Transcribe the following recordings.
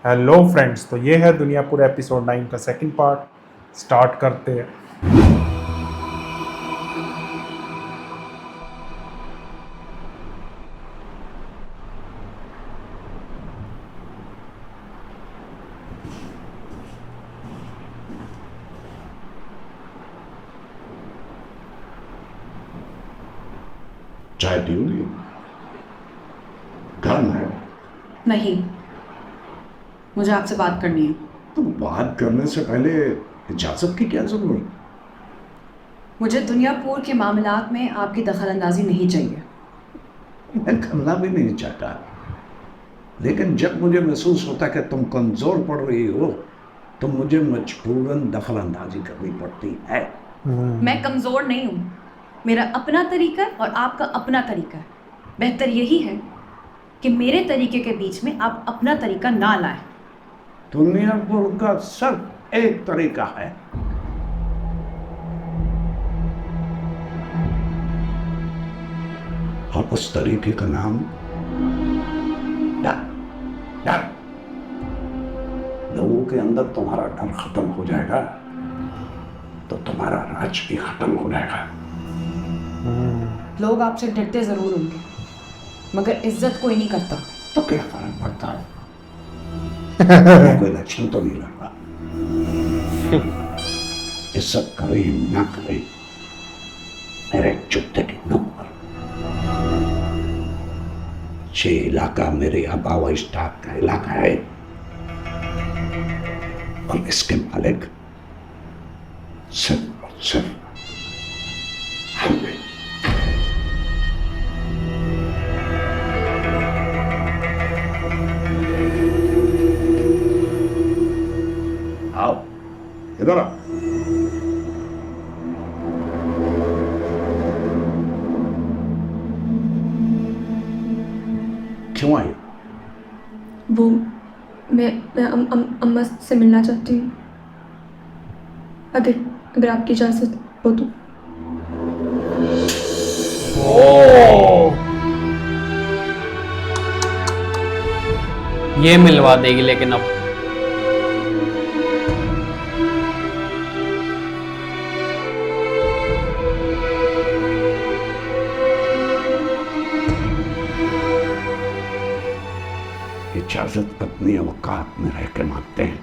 Hello friends, तो ये है दुनियापुर एपिसोड 9 का सेकंड पार्ट। स्टार्ट करते हैं। चाय पियोगी? गर्म है। नहीं, मुझे आपसे बात करनी है। तो बात करने से पहले इजाजत की क्या जरूरत? मुझे दुनियापुर के मामलात में आपकी दखलंदाजी नहीं चाहिए। मैं करना भी नहीं चाहता, लेकिन जब मुझे महसूस होता कि तुम कमजोर पड़ रही हो तो मुझे मजबूरन दखलंदाजी करनी पड़ती है। मैं कमज़ोर नहीं हूँ। मेरा अपना तरीका है और आपका अपना तरीका है। बेहतर यही है कि मेरे तरीके के बीच में आप अपना तरीका ना लाएं। दुनियापुर का सिर्फ एक तरीका है, और उस तरीके का नाम डर। डर। लोगों के अंदर तुम्हारा डर खत्म हो जाएगा तो तुम्हारा राज भी खत्म हो जाएगा। लोग आपसे डरते ज़रूर होंगे, मगर इज्जत कोई नहीं करता। तो क्या फर्क पड़ता है? मैं कोई लक्षण तो नहीं लग रहा। इज्जत करे ना करे, मेरे जूते की नौकर। ये इलाका मेरे अबावा स्टाफ का इलाका है और इसके मालिक सिर्फ और सिर्फ हम हैं। आओ इधर आओ। क्यों आई? वो मैं अम्मा से मिलना चाहती हूँ, अगर आपकी इजाज़त हो तो। ये मिलवा देगी लेकिन अब इजाजत अपनी औकात में रह के मांगते हैं।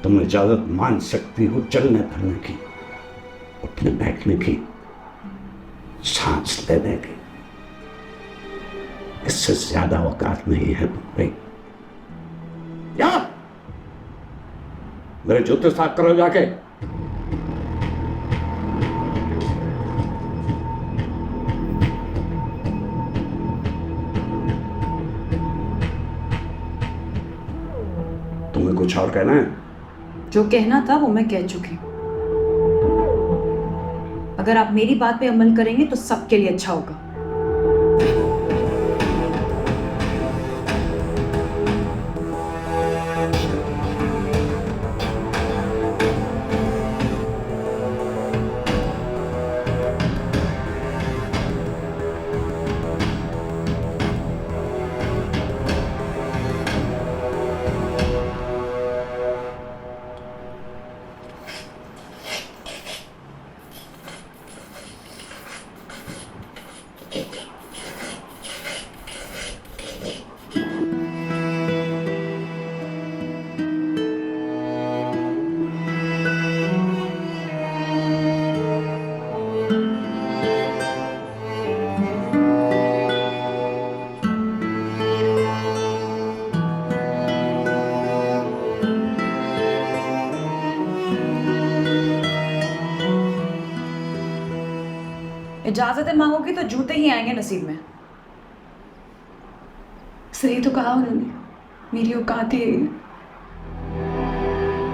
तुम इजाजत मान सकती हो चलने फिरने की, उठने बैठने की, सांस लेने की। इससे ज्यादा औकात नहीं है तुम्हारी। क्या? मेरे जूते साफ करो जाके। तुम्हें कुछ और कहना है? जो कहना था वो मैं कह चुकी हूँ। अगर आप मेरी बात पे अमल करेंगे तो सबके लिए अच्छा होगा। इजाजतें मांगोगी तो जूते ही आएंगे नसीब में। सही तो कहा उन्होंने, मेरी औकात ही यही है।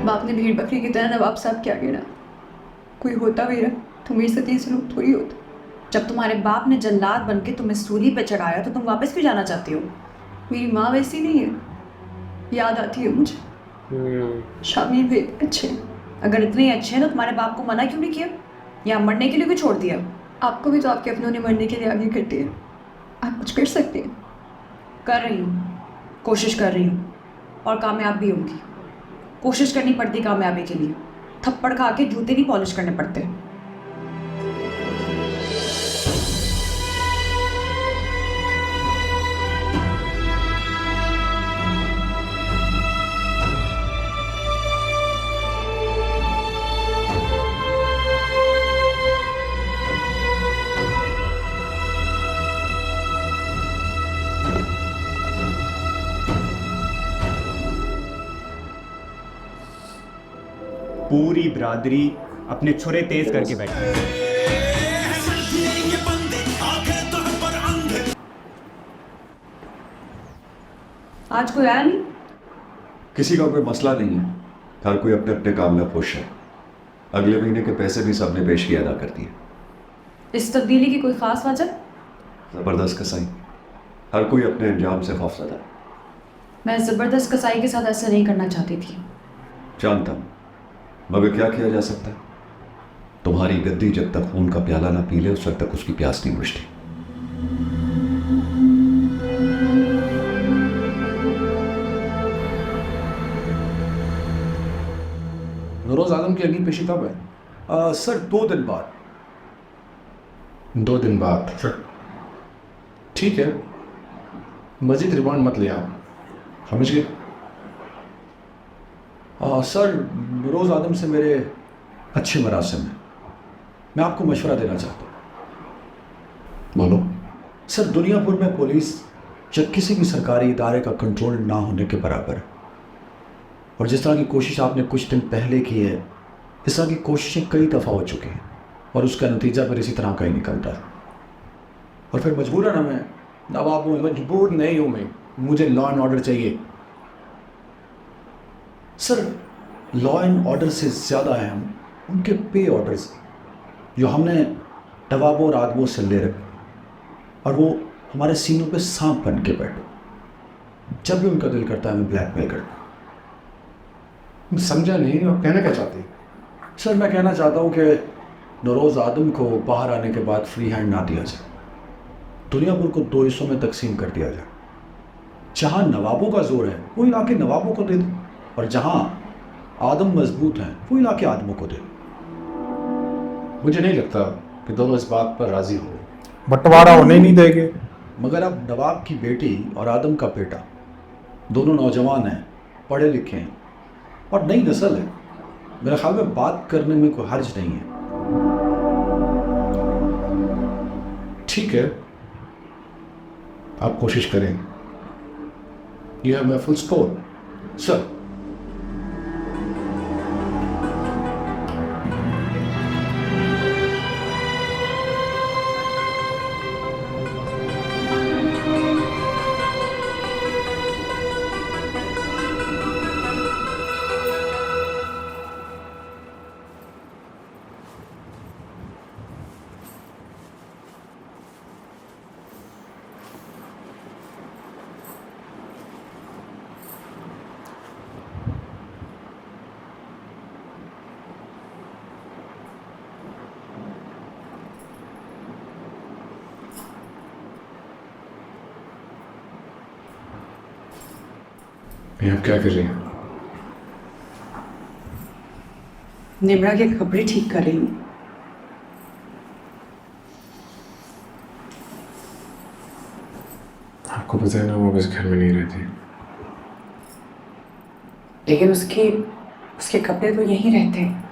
बाप ने भेड़ बकरी की तरह नवाब साहब क्या गिरा। कोई होता मेरा तो मेरे साथ ये सलूक थोड़ी होता। जब तुम्हारे बाप ने जल्लाद बन के तुम्हें सूली पे चढ़ाया तो तुम वापस क्यों जाना चाहती हो? मेरी माँ वैसी नहीं है, याद आती है मुझे। शामी भी अच्छे हैं। अगर इतने ही अच्छे हैं तो तुम्हारे बाप को मना क्यों नहीं किया या मरने के लिए क्यों छोड़ दिया? आपको भी तो आपके अपनों ने मरने के लिए आगे कर दिया। आप कुछ कर सकते हैं। कर रही हूँ, कोशिश कर रही हूँ। और कामयाब भी होंगी। कोशिश करनी पड़ती कामयाबी के लिए, थप्पड़ खा के जूते नहीं पॉलिश करने पड़ते। पूरी बिरादरी अपने छुरे तेज करके बैठी। आज कोई आया नहीं? किसी का कोई मसला नहीं है, हर कोई अपने अपने काम में खुश है। अगले महीने के पैसे भी सबने पेशगी अदा कर दिए। इस तब्दीली की कोई खास वजह? जबरदस्त कसाई, हर कोई अपने अंजाम से खौफजदा। मैं जबरदस्त कसाई के साथ ऐसा नहीं करना चाहती थी। जानता हूं, मगर क्या किया जा सकता है? तुम्हारी गद्दी जब तक खून का प्याला ना पी ले उस वक्त तक उसकी प्यास नहीं बुझती। नूरोज आलम की अगली पेशी कब है? सर 2 दिन बाद। 2 दिन बाद। ठीक है, मजीद रिमांड मत ले आप, समझ गए? सर रोज़ आदम से मेरे अच्छे मरासिम हैं, मैं आपको मशवरा देना चाहता हूँ। बोलो। सर दुनियापुर में पुलिस जब किसी भी सरकारी इदारे का कंट्रोल ना होने के बराबर है, और जिस तरह की कोशिश आपने कुछ दिन पहले की है, इस तरह की कोशिशें कई दफ़ा हो चुकी हैं और उसका नतीजा फिर इसी तरह का ही निकलता है। और फिर मजबूरन हमें नवाब मजबूर नहीं हूँ मैं, मुझे लॉ एंड ऑर्डर चाहिए। सर लॉ एंड ऑर्डर से ज़्यादा अहम उनके पे ऑर्डर्स जो हमने नवाबों और आदमों से ले रखे, और वो हमारे सीनों पे सांप बन के बैठे। जब भी उनका दिल करता है हमें ब्लैकमेल करते। समझा नहीं, आप कहना क्या चाहते हैं? सर मैं कहना चाहता हूँ कि नौरोज़ आदम को बाहर आने के बाद फ्री हैंड ना दिया जाए, दुनियापुर को 2 हिस्सों में तकसीम कर दिया जाए। जहाँ नवाबों का जोर है वो इलाके नवाबों को दे दे, और जहाँ आदम मजबूत हैं वो इलाके आदमों को दे। मुझे नहीं लगता कि दोनों इस बात पर राजी होंगे। बंटवारा होने ही नहीं देंगे। मगर अब नवाब की बेटी और आदम का बेटा दोनों नौजवान हैं, पढ़े लिखे हैं और नई नस्ल है, मेरे ख्याल में बात करने में कोई हर्ज नहीं है। ठीक है, आप कोशिश करें। यह मैं फुल स्कोर। सर आप क्या कर रही हैं? निम्रा के कपड़े ठीक कर रही हूँ। आपको पता है ना वो इस घर में नहीं रहती। लेकिन उसके कपड़े तो यहीं रहते हैं,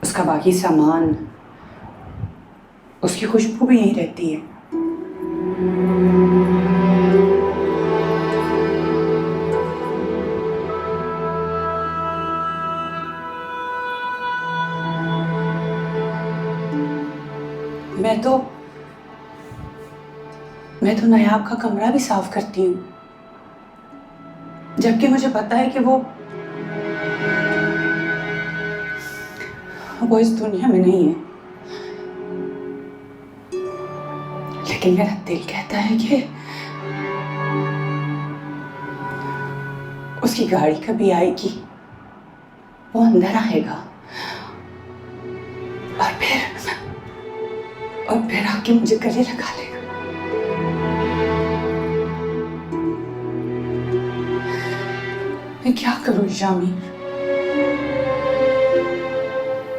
उसका बाकी सामान, उसकी खुशबू भी यहीं रहती है। मैं तो नायाब का कमरा भी साफ करती हूँ, जबकि मुझे पता है कि वो इस दुनिया में नहीं है। लेकिन मेरा दिल कहता है कि उसकी गाड़ी कभी आएगी, वो अंदर आएगा और फिर आके मुझे गले लगा लेगा। मैं क्या करूं शामी?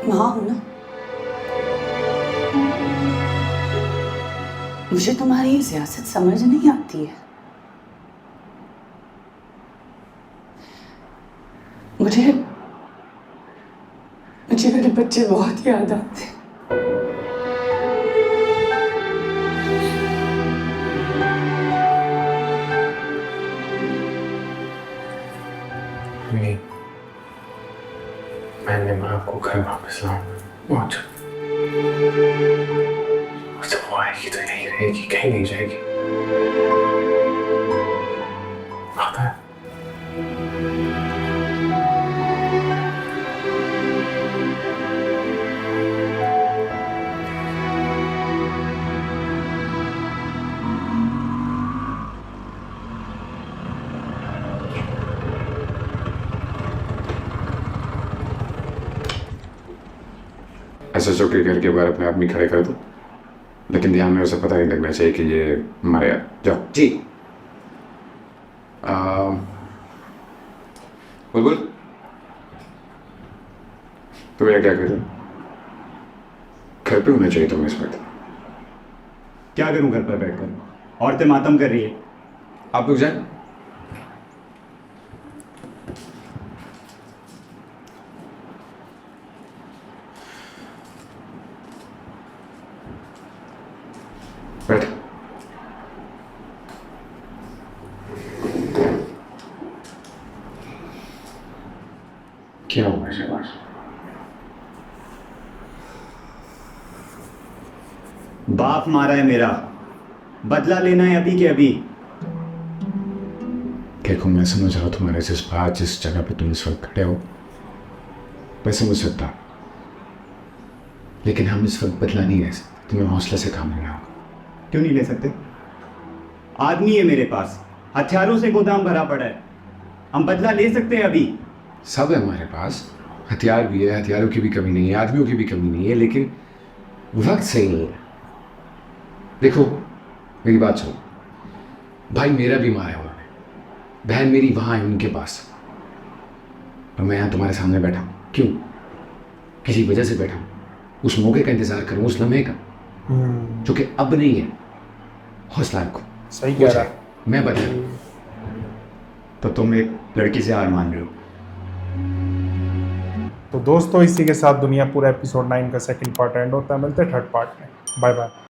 माँ हूं ना। मुझे तुम्हारी ये सियासत समझ नहीं आती है। मुझे मेरे बच्चे बहुत याद आते हैं। नहीं, मैंने माँ को घर वापस लाऊंगा बहुत जल्द। और जब वो आएगी तो यहीं रहेगी, कहीं नहीं जाएगी। आता है। एसएचओ के घर के बाहर अपने आदमी खड़े कर दो, लेकिन ध्यान में उसे पता नहीं लगना चाहिए कि ये मरे। जाओ जी। बुलबुल, तुम यहाँ क्या कर रहे हो? घर पे होना चाहिए तुम्हें इस वक्त। क्या करूं घर पर बैठकर? औरतें मातम कर रही है। आप लोग जाए। बैठ। क्या हुआ शहबाज? बाप मारा है मेरा, बदला लेना है अभी के अभी। देखो, मैं समझ रहा हूँ तुम्हारे जज्बात, जिस जगह पे तुम इस वक्त खड़े हो, मैं समझ सकता हूँ, लेकिन हम इस वक्त बदला नहीं ले सकते। तुम्हें हौसले से काम लेना होगा। क्यों नहीं ले सकते? आदमी है मेरे पास, हथियारों से गोदाम भरा पड़ा है। हम बदला ले सकते हैं अभी। सब है हमारे पास, हथियार भी है, हथियारों की भी कमी नहीं है, आदमियों की भी कमी नहीं है, लेकिन वक्त सही नहीं है। देखो, मेरी बात सुनो, भाई मेरा भी मारा है उन्होंने, बहन मेरी वहाँ है उनके पास, और मैं यहाँ तुम्हारे सामने बैठा हूँ। क्यों? किसी वजह से बैठा हूँ। उस मौके का इंतजार करूँ, उस लम्हे का, जो कि अब नहीं है। हौसला रखो। सही कह रहा है। मैं बता। तो तुम एक लड़की से हार मान रहे हो? तो दोस्तों, इसी के साथ दुनिया पूरा एपिसोड 9 का सेकंड पार्ट एंड होता है। मिलते हैं थर्ड पार्ट में। Bye bye.